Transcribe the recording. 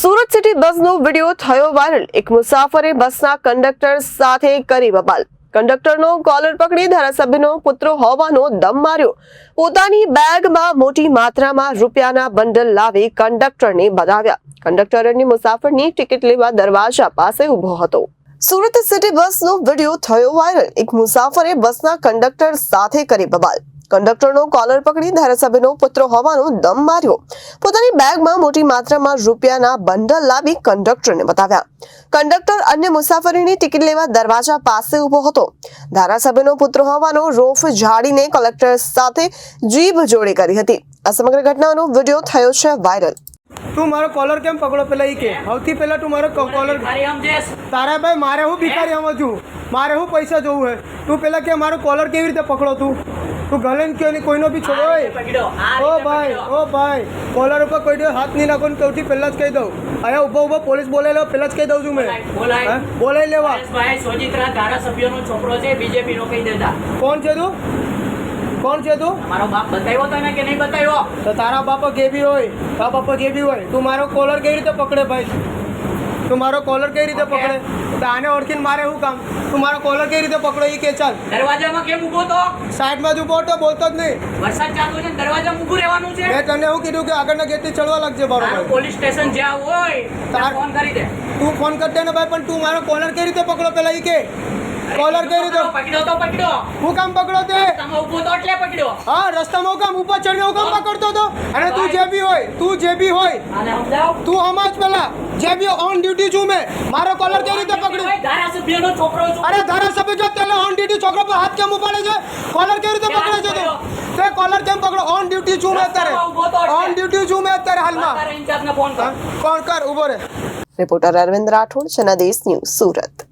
Surat city બસનો video થયો viral. એક મુસાફરે બસના કંડક્ટર સાથે કરી બબાલ। કંડક્ટરનો કોલર પકડી ધારાસભ્યનો પુત્ર હોવાનો દમ માર્યો। પોતાની બેગમાં મોટી માત્રામાં રૂપિયાના બંડલ લાવી કંડક્ટરને બતાવ્યા। કંડક્ટર અન્ય મુસાફરની ટિકિટ લેવા દરવાજા પાસે ઊભો હતો। સુરત સિટી બસનો વિડીયો થયો વાયરલ। એક મુસાફરે બસના કંડક્ટર સાથે કરી બબાલ। કંડક્ટરનો કોલર પકડી ધારાસભ્યનો પુત્ર હોવાનો દમ માર્યો। પોતાની બેગમાં મોટી માત્રામાં રૂપિયાના બંડલ લાવી કંડક્ટરને બતાવ્યા। કંડક્ટર અન્ય મુસાફરીની ટિકિટ લેવા દરવાજા પાસે ઊભો હતો। ધારાસભ્યનો પુત્ર હોવાનો રોફ ઝાડીને કલેક્ટર સાથે જીભ જોડી કરી હતી। આ સમગ્ર ઘટનાનો વિડીયો થયો છે વાયરલ। તું મારો કોલર કેમ પકડો પેલા ઈ કે સૌથી પહેલા તું મારો કોલર તારા ભાઈ મારે હું ભિખારી સમજું મારે હું પૈસા જોવું હે તું પેલા કે મારો કોલર કેવી રીતે પકડો તું ગલે ને કે કોઈનો બી છોડો ઓ ભાઈ કોલર ઉપર કોઈ હાથ નહીં નાખો ને સૌથી પહેલા જ કહી દઉં અહીંયા ઉભો ઉભો પોલીસ બોલાવી લો પહેલા જ કહી દઉં છું મેં બોલાવી લેવા ધારાસભ્યનો છોકરો છે બીજેપી નો કહી દેતા કોણ છે તું મારો બાપ બતાવ્યો તને કે નહીં બતાવ્યો તો તારા બાપા જે બી હોય તારા બાપા જે બી હોય તું મારો કોલર કેવી રીતે પકડે ભાઈ તું મારો કોલર કેવી રીતે પકડે તો આને ઓળખીને મારે શું કામ તું મારો કોલર કેવી રીતે પકડો એ કે ચાલ દરવાજામાં કેમ ઊભો તો સાઈડમાં જ ઊભો હતો બોલતો જ નહીં વરસાદ ચાલુ છે દરવાજામાં ઊભું રહેવાનું છે મેં તને એવું કીધું કે આગળના ગેટથી ચડવા લાગજે બરોબર પોલીસ સ્ટેશન જ્યાં હોય ત્યાં ફોન કરી દે તું ફોન કરી દે ને ભાઈ પણ તું મારો કોલર કેવી રીતે પકડો પેલા ઈ કે કોલર કેવી રીતે પકડ્યો હું કામ પકડો તે તમે ઊભો તો એટલે પકડ્યો હા રસ્તામાં કામ ઉપર ચડીને હું કામ પકડતો હતો અને તું જે બી હોય આને સમજાવ તું સમજ પેલા જે બી ઓન ડ્યુટી છું મેં મારો કોલર કેવી રીતે પકડ્યો ધારાસભ્યનો છોકરો છું અરે ધારાસભ્ય જો તેલે ઓન ડ્યુટી છોકરો પર હાથ કેમ ઉપાડે છે કોલર કેવી રીતે પકડે છે તું તે કોલર કેમ પકડો ઓન ડ્યુટી છું મેં અત્યારે હાલમાં ઇન્ચાર્જને ફોન કર કોણ કર ઉભો રે રિપોર્ટર અરવિંદ રાઠોડ, જનાદેશ ન્યૂઝ, સુરત।